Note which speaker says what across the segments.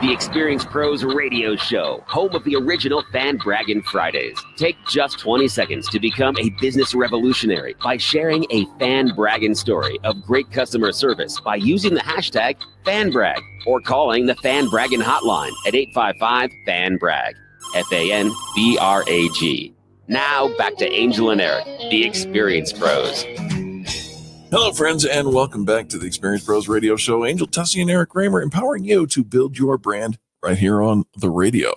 Speaker 1: the Experience Pros radio show, home of the original Fan Braggin' Fridays. Take just 20 seconds to become a business revolutionary by sharing a Fan Braggin' story of great customer service by using the hashtag FanBrag or calling the Fan Braggin' hotline at 855-FAN-BRAG, FANBRAG. Now back to Angel and Eric, the Experience Pros.
Speaker 2: Hello, friends, and welcome back to the Experience Pros radio show. Angel Tussey and Eric Kramer empowering you to build your brand right here on the radio.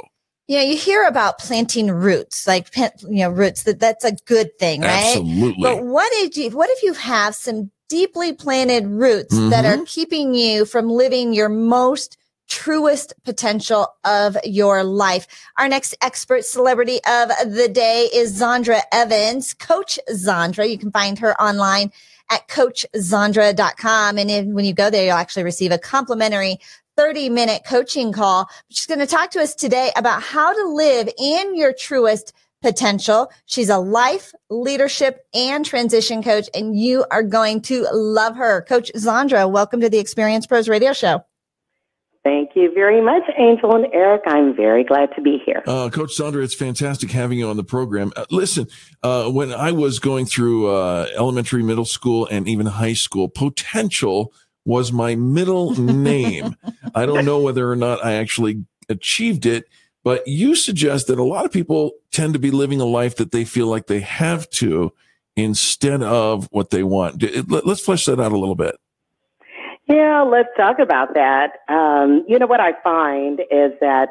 Speaker 3: Yeah, you hear about planting roots, roots. That's a good thing, right?
Speaker 2: Absolutely.
Speaker 3: But what if you have some deeply planted roots that are keeping you from living your most truest potential of your life? Our next expert celebrity of the day is Zondra Evans, Coach Zondra. You can find her online at CoachZondra.com. And when you go there, you'll actually receive a complimentary 30-minute coaching call. She's going to talk to us today about how to live in your truest potential. She's a life, leadership, and transition coach, and you are going to love her. Coach Zondra, welcome to the Experience Pros radio show.
Speaker 4: Thank you very much, Angel and Eric. I'm very glad to be here.
Speaker 2: Coach Zondra, it's fantastic having you on the program. Listen, when I was going through elementary, middle school, and even high school, potential was my middle name. I don't know whether or not I actually achieved it, but you suggest that a lot of people tend to be living a life that they feel like they have to instead of what they want. Let's flesh that out a little bit.
Speaker 4: Yeah, let's talk about that. What I find is that,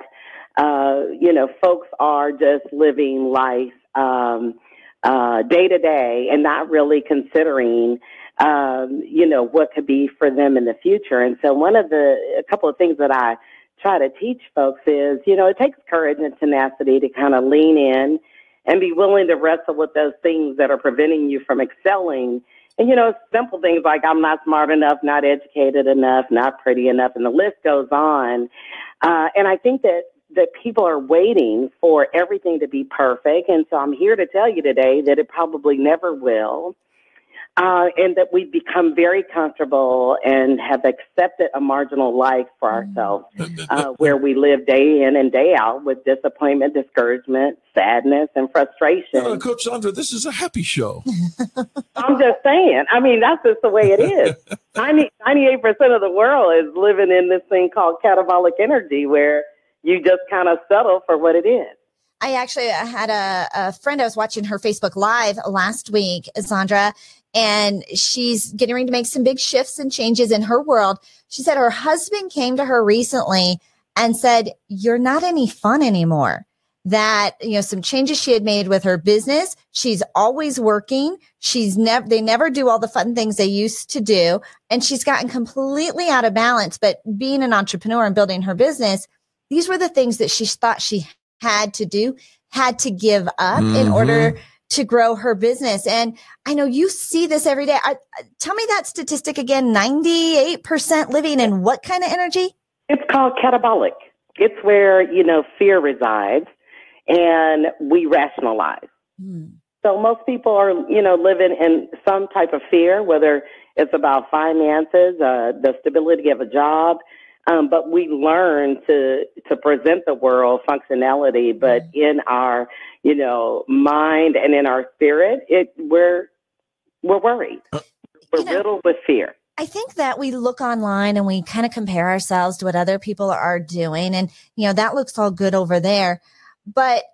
Speaker 4: folks are just living life day to day and not really considering, what could be for them in the future. And so a couple of things that I try to teach folks is, it takes courage and tenacity to kind of lean in and be willing to wrestle with those things that are preventing you from excelling. And, simple things like I'm not smart enough, not educated enough, not pretty enough, and the list goes on. And I think that people are waiting for everything to be perfect. And so I'm here to tell you today that it probably never will. And that we've become very comfortable and have accepted a marginal life for ourselves, where we live day in and day out with disappointment, discouragement, sadness, and frustration.
Speaker 2: Coach Zondra, this is a happy show.
Speaker 4: I'm just saying. I mean, that's just the way it is. 98% of the world is living in this thing called catabolic energy, where you just kind of settle for what it is.
Speaker 3: I had a friend, I was watching her Facebook Live last week, Zondra, and she's getting ready to make some big shifts and changes in her world. She said her husband came to her recently and said, "You're not any fun anymore." That, some changes she had made with her business. She's always working. They never do all the fun things they used to do. And she's gotten completely out of balance. But being an entrepreneur and building her business, these were the things that she thought she had to do, had to give up in order to grow her business. And I know you see this every day. Tell me that statistic again, 98% living in what kind of energy?
Speaker 4: It's called catabolic. It's where, fear resides and we rationalize. So most people are, living in some type of fear, whether it's about finances, the stability of a job. But we learn to present the world functionality, but in our, mind and in our spirit, we're worried. We're riddled with fear.
Speaker 3: I think that we look online and we kind of compare ourselves to what other people are doing. And, that looks all good over there. But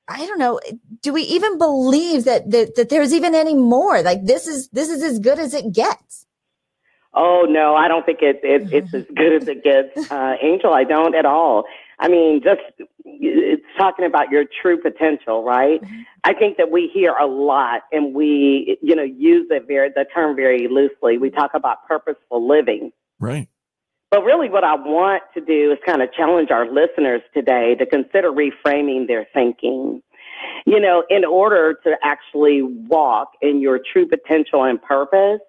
Speaker 3: I don't know, do we even believe that there's even any more? Like this is as good as it gets.
Speaker 4: Oh, no, I don't think it's as good as it gets, Angel. I don't at all. I mean, it's talking about your true potential, right? I think that we hear a lot and we, use the term very loosely. We talk about purposeful living.
Speaker 2: Right.
Speaker 4: But really what I want to do is kind of challenge our listeners today to consider reframing their thinking. In order to actually walk in your true potential and purpose,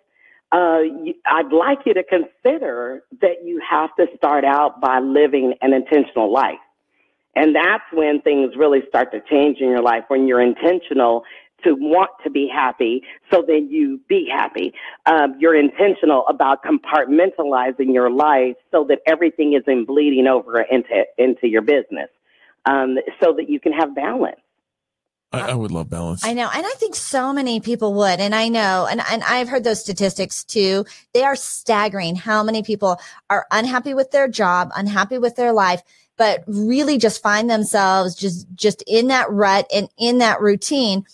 Speaker 4: I'd like you to consider that you have to start out by living an intentional life. And that's when things really start to change in your life, when you're intentional to want to be happy, so then you be happy. You're intentional about compartmentalizing your life so that everything isn't bleeding over into your business, so that you can have balance.
Speaker 2: I would love balance.
Speaker 3: I know. And I think so many people would. And I know, and I've heard those statistics too. They are staggering how many people are unhappy with their job, unhappy with their life, but really just find themselves just in that rut and in that routine.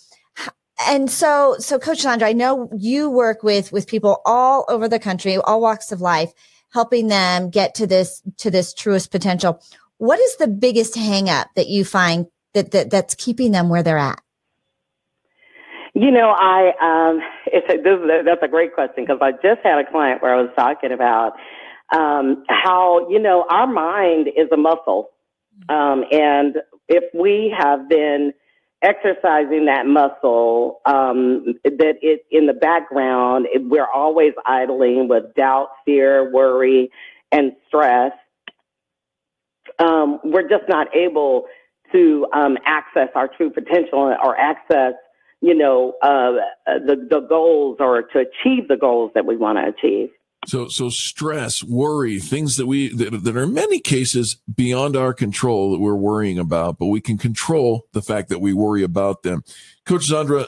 Speaker 3: And so Coach Zondra, I know you work with people all over the country, all walks of life, helping them get to this truest potential. What is the biggest hang up that you find that's keeping them where they're at?
Speaker 4: You know, that's a great question, because I just had a client where I was talking about how, you know, our mind is a muscle. And if we have been exercising that muscle, that it in the background, we're always idling with doubt, fear, worry, and stress. We're just not able to access our true potential or access, you know, the goals, or to achieve the goals that we want to achieve.
Speaker 2: So stress, worry, things that are in many cases beyond our control that we're worrying about, but we can control the fact that we worry about them. Coach Zondra,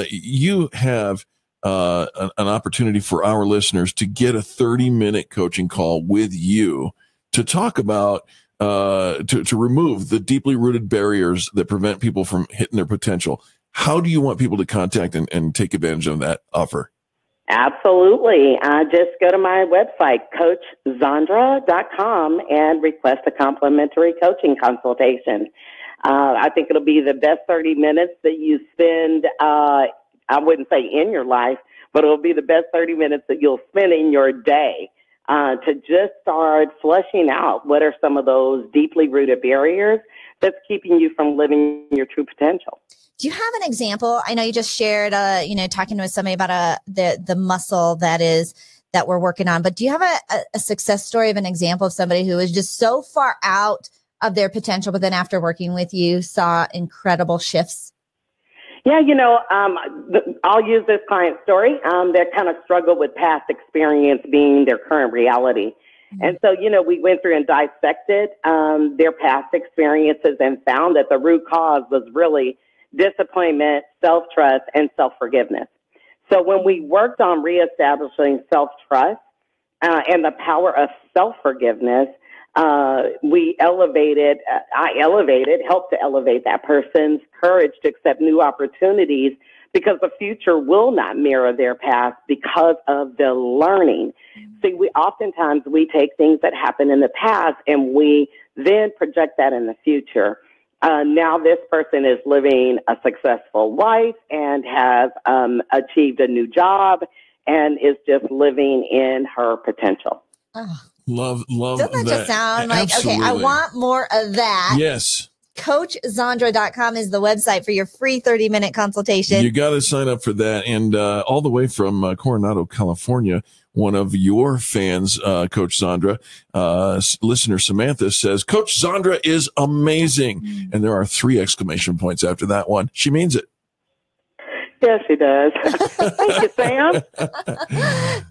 Speaker 2: you have an opportunity for our listeners to get a 30-minute coaching call with you to talk about to remove the deeply rooted barriers that prevent people from hitting their potential. How do you want people to contact and take advantage of that offer?
Speaker 4: Absolutely. Just go to my website, CoachZondra.com, and request a complimentary coaching consultation. I think it'll be the best 30 minutes that you spend, I wouldn't say in your life, but it'll be the best 30 minutes that you'll spend in your day. To just start fleshing out what are some of those deeply rooted barriers that's keeping you from living your true potential.
Speaker 3: Do you have an example? I know you just shared, talking with somebody about the muscle that we're working on, but do you have a success story of an example of somebody who is just so far out of their potential, but then after working with you saw incredible shifts?
Speaker 4: Yeah, you know, I'll use this client story. They kind of struggle with past experience being their current reality. Mm-hmm. And so, you know, we went through and dissected their past experiences and found that the root cause was really disappointment, self-trust, and self-forgiveness. So when we worked on reestablishing self-trust and the power of self-forgiveness, I helped to elevate that person's courage to accept new opportunities, because the future will not mirror their past because of the learning. See, oftentimes we take things that happened in the past and we then project that in the future. Now this person is living a successful life and has achieved a new job and is just living in her potential.
Speaker 3: Oh.
Speaker 2: Love
Speaker 3: Doesn't that just sound like,
Speaker 2: Absolutely.
Speaker 3: Okay, I want more of that.
Speaker 2: Yes.
Speaker 3: CoachZondra.com is the website for your free 30-minute consultation.
Speaker 2: You got to sign up for that. And all the way from Coronado, California, one of your fans, Coach Zondra, listener Samantha, says, Coach Zondra is amazing. Mm. And there are 3 exclamation points after that one. She means it.
Speaker 4: Yes, she does. Thank you, Sam.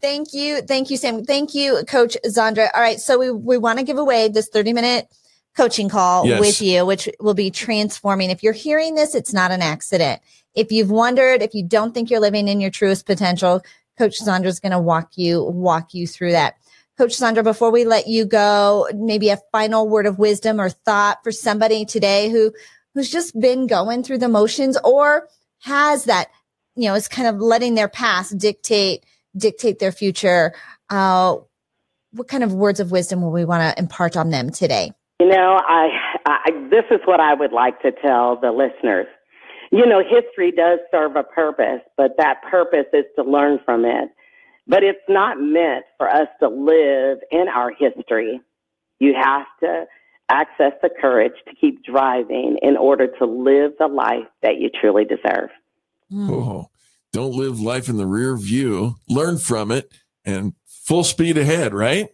Speaker 3: Thank you, Sam. Thank you, Coach Zondra. All right, so we want to give away this 30-minute coaching call with you, which will be transforming. If you're hearing this, it's not an accident. If you've wondered, if you don't think you're living in your truest potential, Coach Zondra is going to walk you through that. Coach Zondra, before we let you go, maybe a final word of wisdom or thought for somebody today who's just been going through the motions, or has that, is kind of letting their past dictate their future. What kind of words of wisdom will we want to impart on them today?
Speaker 4: You know, this is what I would like to tell the listeners. You know, history does serve a purpose, but that purpose is to learn from it. But it's not meant for us to live in our history. You have to access the courage to keep driving in order to live the life that you truly deserve.
Speaker 2: Oh, don't live life in the rear view. Learn from it and full speed ahead, right?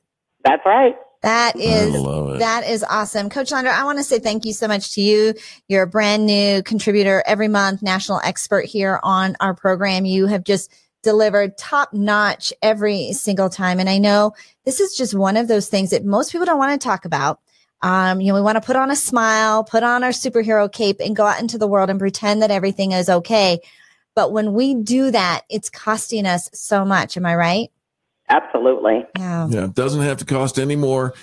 Speaker 4: That's right.
Speaker 3: That is,
Speaker 2: I love it.
Speaker 3: that is awesome. Coach Zondra, I want to say thank you so much to you. You're a brand new contributor every month, national expert here on our program. You have just delivered top notch every single time. And I know this is just one of those things that most people don't want to talk about. We want to put on a smile, put on our superhero cape and go out into the world and pretend that everything is okay. But when we do that, it's costing us so much. Am I right?
Speaker 4: Absolutely.
Speaker 3: Yeah.
Speaker 2: It doesn't have to cost any more.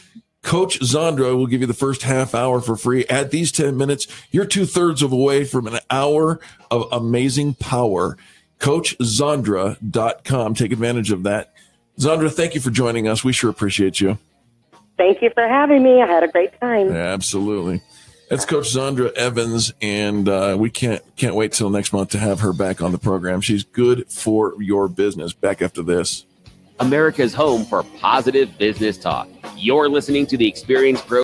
Speaker 2: Coach Zondra will give you the first half hour for free. At these 10 minutes, you're 2/3 of the way from an hour of amazing power. CoachZondra.com. Take advantage of that. Zondra, thank you for joining us. We sure appreciate you.
Speaker 4: Thank you for having me. I had a great time.
Speaker 2: Yeah, absolutely. That's Coach Zondra Evans, and we can't wait till next month to have her back on the program. She's good for your business. Back after this.
Speaker 1: America's home for positive business talk. You're listening to the Experience Pro.